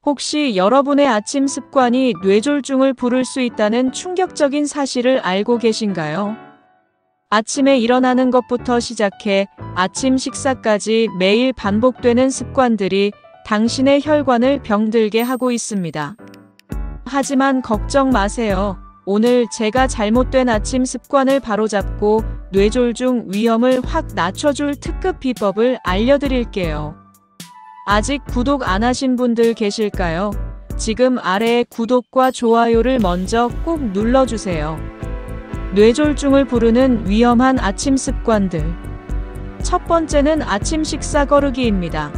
혹시 여러분의 아침 습관이 뇌졸중을 부를 수 있다는 충격적인 사실을 알고 계신가요? 아침에 일어나는 것부터 시작해 아침 식사까지 매일 반복되는 습관들이 당신의 혈관을 병들게 하고 있습니다. 하지만 걱정 마세요. 오늘 제가 잘못된 아침 습관을 바로잡고 뇌졸중 위험을 확 낮춰줄 특급 비법을 알려드릴게요. 아직 구독 안 하신 분들 계실까요? 지금 아래에 구독과 좋아요를 먼저 꼭 눌러주세요. 뇌졸중을 부르는 위험한 아침 습관들. 첫 번째는 아침 식사 거르기입니다.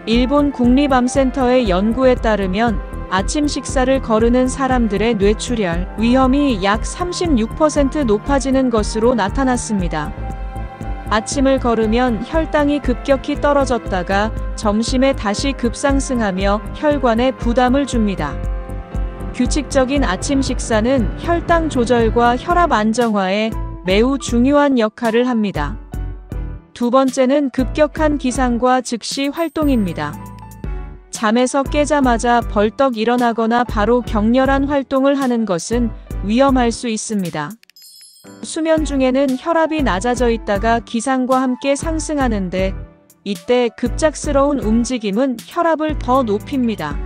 일본 국립암센터의 연구에 따르면 아침 식사를 거르는 사람들의 뇌출혈 위험이 약 36% 높아지는 것으로 나타났습니다. 아침을 거르면 혈당이 급격히 떨어졌다가 점심에 다시 급상승하며 혈관에 부담을 줍니다. 규칙적인 아침 식사는 혈당 조절과 혈압 안정화에 매우 중요한 역할을 합니다. 두 번째는 급격한 기상과 즉시 활동입니다. 잠에서 깨자마자 벌떡 일어나거나 바로 격렬한 활동을 하는 것은 위험할 수 있습니다. 수면 중에는 혈압이 낮아져 있다가 기상과 함께 상승하는데 이때 급작스러운 움직임은 혈압을 더 높입니다.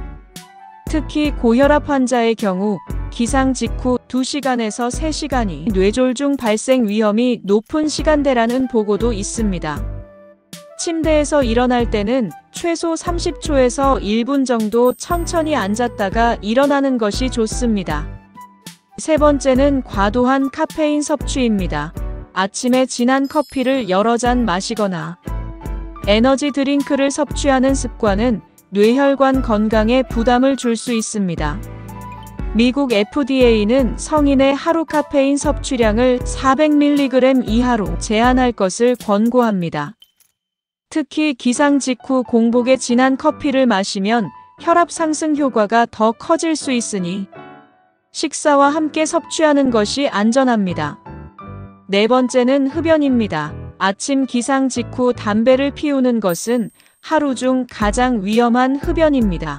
특히 고혈압 환자의 경우 기상 직후 2시간에서 3시간이 뇌졸중 발생 위험이 높은 시간대라는 보고도 있습니다. 침대에서 일어날 때는 최소 30초에서 1분 정도 천천히 앉았다가 일어나는 것이 좋습니다. 세 번째는 과도한 카페인 섭취입니다. 아침에 진한 커피를 여러 잔 마시거나 에너지 드링크를 섭취하는 습관은 뇌혈관 건강에 부담을 줄 수 있습니다. 미국 FDA는 성인의 하루 카페인 섭취량을 400mg 이하로 제한할 것을 권고합니다. 특히 기상 직후 공복에 진한 커피를 마시면 혈압 상승 효과가 더 커질 수 있으니 식사와 함께 섭취하는 것이 안전합니다. 네 번째는 흡연입니다. 아침 기상 직후 담배를 피우는 것은 하루 중 가장 위험한 흡연입니다.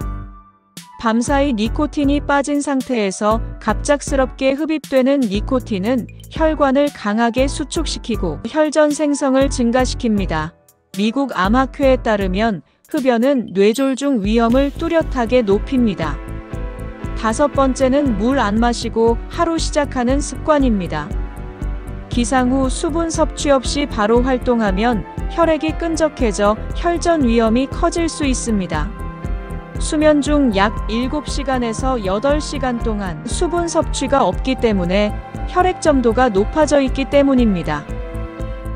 밤사이 니코틴이 빠진 상태에서 갑작스럽게 흡입되는 니코틴은 혈관을 강하게 수축시키고 혈전 생성을 증가시킵니다. 미국 암학회에 따르면 흡연은 뇌졸중 위험을 뚜렷하게 높입니다. 다섯 번째는 물 안 마시고 하루 시작하는 습관입니다. 기상 후 수분 섭취 없이 바로 활동하면 혈액이 끈적해져 혈전 위험이 커질 수 있습니다. 수면 중 약 7시간에서 8시간 동안 수분 섭취가 없기 때문에 혈액 점도가 높아져 있기 때문입니다.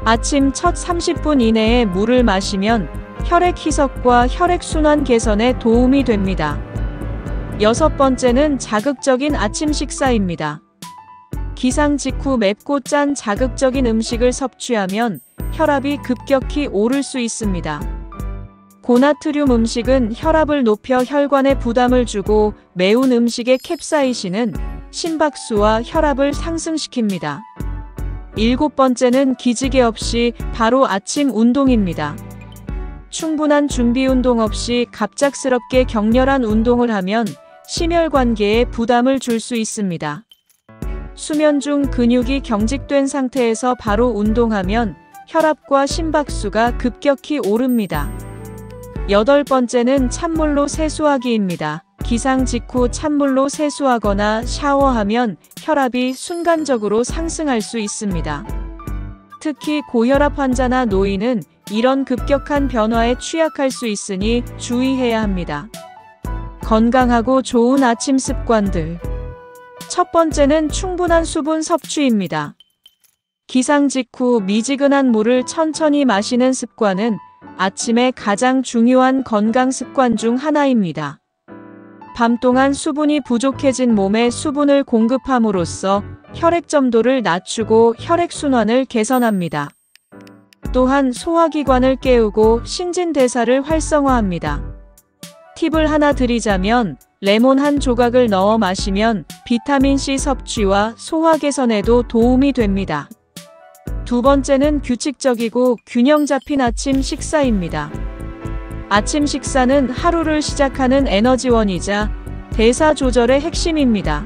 아침 첫 30분 이내에 물을 마시면 혈액 희석과 혈액순환 개선에 도움이 됩니다. 여섯 번째는 자극적인 아침 식사입니다. 기상 직후 맵고 짠 자극적인 음식을 섭취하면 혈압이 급격히 오를 수 있습니다. 고나트륨 음식은 혈압을 높여 혈관에 부담을 주고 매운 음식의 캡사이신은 심박수와 혈압을 상승시킵니다. 일곱 번째는 기지개 없이 바로 아침 운동입니다. 충분한 준비 운동 없이 갑작스럽게 격렬한 운동을 하면 심혈관계에 부담을 줄 수 있습니다. 수면 중 근육이 경직된 상태에서 바로 운동하면 혈압과 심박수가 급격히 오릅니다. 여덟 번째는 찬물로 세수하기입니다. 기상 직후 찬물로 세수하거나 샤워하면 혈압이 순간적으로 상승할 수 있습니다. 특히 고혈압 환자나 노인은 이런 급격한 변화에 취약할 수 있으니 주의해야 합니다. 건강하고 좋은 아침 습관들. 첫 번째는 충분한 수분 섭취입니다. 기상 직후 미지근한 물을 천천히 마시는 습관은 아침에 가장 중요한 건강 습관 중 하나입니다. 밤 동안 수분이 부족해진 몸에 수분을 공급함으로써 혈액 점도를 낮추고 혈액순환을 개선합니다. 또한 소화기관을 깨우고 신진대사를 활성화합니다. 팁을 하나 드리자면 레몬 한 조각을 넣어 마시면 비타민C 섭취와 소화 개선에도 도움이 됩니다. 두 번째는 규칙적이고 균형 잡힌 아침 식사입니다. 아침 식사는 하루를 시작하는 에너지원이자 대사 조절의 핵심입니다.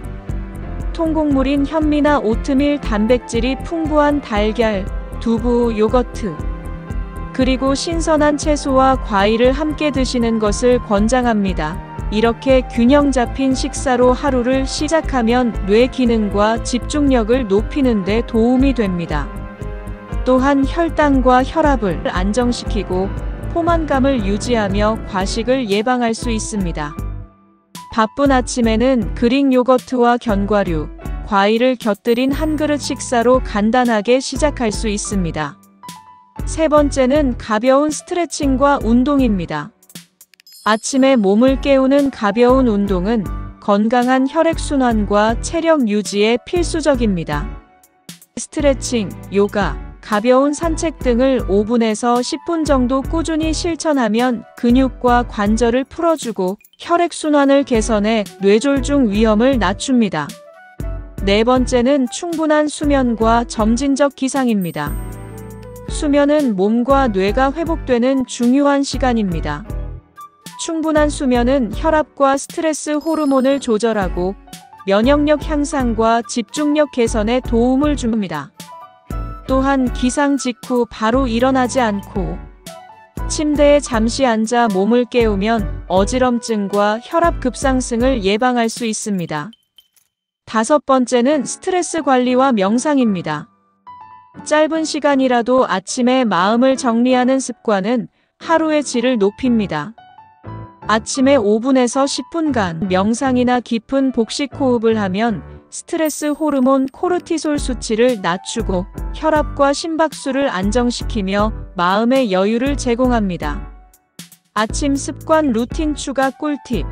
통곡물인 현미나 오트밀, 단백질이 풍부한 달걀, 두부, 요거트, 그리고 신선한 채소와 과일을 함께 드시는 것을 권장합니다. 이렇게 균형 잡힌 식사로 하루를 시작하면 뇌 기능과 집중력을 높이는 데 도움이 됩니다. 또한 혈당과 혈압을 안정시키고 포만감을 유지하며 과식을 예방할 수 있습니다. 바쁜 아침에는 그릭 요거트와 견과류, 과일을 곁들인 한 그릇 식사로 간단하게 시작할 수 있습니다. 세 번째는 가벼운 스트레칭과 운동입니다. 아침에 몸을 깨우는 가벼운 운동은 건강한 혈액순환과 체력 유지에 필수적입니다. 스트레칭, 요가, 가벼운 산책 등을 5분에서 10분 정도 꾸준히 실천하면 근육과 관절을 풀어주고 혈액순환을 개선해 뇌졸중 위험을 낮춥니다. 네 번째는 충분한 수면과 점진적 기상입니다. 수면은 몸과 뇌가 회복되는 중요한 시간입니다. 충분한 수면은 혈압과 스트레스 호르몬을 조절하고 면역력 향상과 집중력 개선에 도움을 줍니다. 또한 기상 직후 바로 일어나지 않고 침대에 잠시 앉아 몸을 깨우면 어지럼증과 혈압 급상승을 예방할 수 있습니다. 다섯 번째는 스트레스 관리와 명상입니다. 짧은 시간이라도 아침에 마음을 정리하는 습관은 하루의 질을 높입니다. 아침에 5분에서 10분간 명상이나 깊은 복식 호흡을 하면 스트레스 호르몬 코르티솔 수치를 낮추고 혈압과 심박수를 안정시키며 마음의 여유를 제공합니다. 아침 습관 루틴 추가 꿀팁.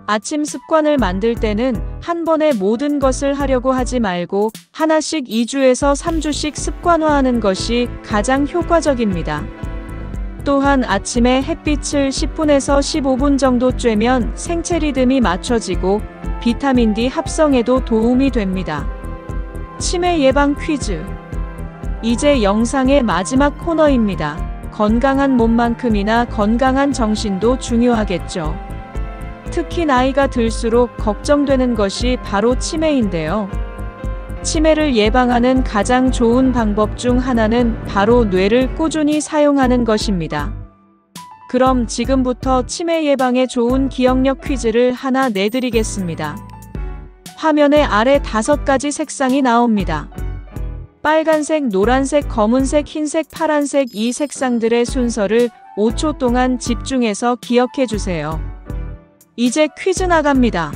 아침 습관을 만들 때는 한 번에 모든 것을 하려고 하지 말고 하나씩 2주에서 3주씩 습관화하는 것이 가장 효과적입니다. 또한 아침에 햇빛을 10분에서 15분 정도 쬐면 생체 리듬이 맞춰지고 비타민 D 합성에도 도움이 됩니다. 치매 예방 퀴즈. 이제 영상의 마지막 코너입니다. 건강한 몸만큼이나 건강한 정신도 중요하겠죠. 특히 나이가 들수록 걱정되는 것이 바로 치매인데요. 치매를 예방하는 가장 좋은 방법 중 하나는 바로 뇌를 꾸준히 사용하는 것입니다. 그럼 지금부터 치매 예방에 좋은 기억력 퀴즈를 하나 내드리겠습니다. 화면의 아래 5가지 색상이 나옵니다. 빨간색, 노란색, 검은색, 흰색, 파란색 이 색상들의 순서를 5초 동안 집중해서 기억해 주세요. 이제 퀴즈 나갑니다.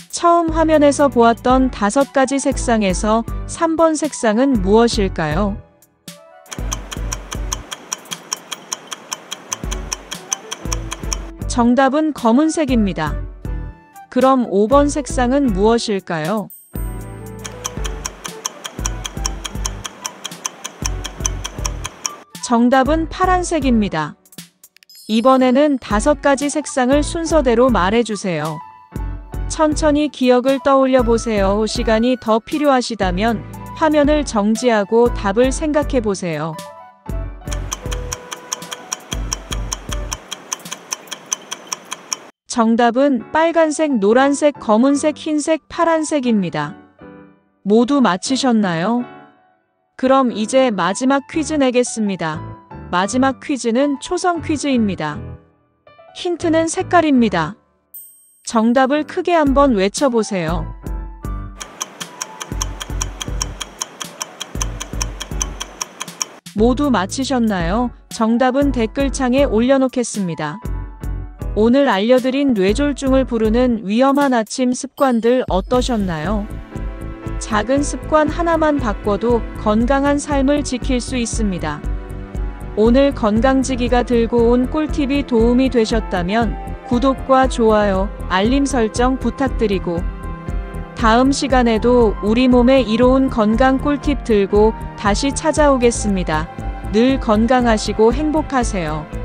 처음 화면에서 보았던 5가지 색상에서 3번 색상은 무엇일까요? 정답은 검은색입니다. 그럼 5번 색상은 무엇일까요? 정답은 파란색입니다. 이번에는 5가지 색상을 순서대로 말해주세요. 천천히 기억을 떠올려 보세요. 시간이 더 필요하시다면 화면을 정지하고 답을 생각해 보세요. 정답은 빨간색, 노란색, 검은색, 흰색, 파란색입니다. 모두 맞히셨나요? 그럼 이제 마지막 퀴즈 내겠습니다. 마지막 퀴즈는 초성 퀴즈입니다. 힌트는 색깔입니다. 정답을 크게 한번 외쳐보세요. 모두 맞히셨나요? 정답은 댓글창에 올려놓겠습니다. 오늘 알려드린 뇌졸중을 부르는 위험한 아침 습관들 어떠셨나요? 작은 습관 하나만 바꿔도 건강한 삶을 지킬 수 있습니다. 오늘 건강지기가 들고 온 꿀팁이 도움이 되셨다면 구독과 좋아요, 알림 설정 부탁드리고 다음 시간에도 우리 몸에 이로운 건강 꿀팁 들고 다시 찾아오겠습니다. 늘 건강하시고 행복하세요.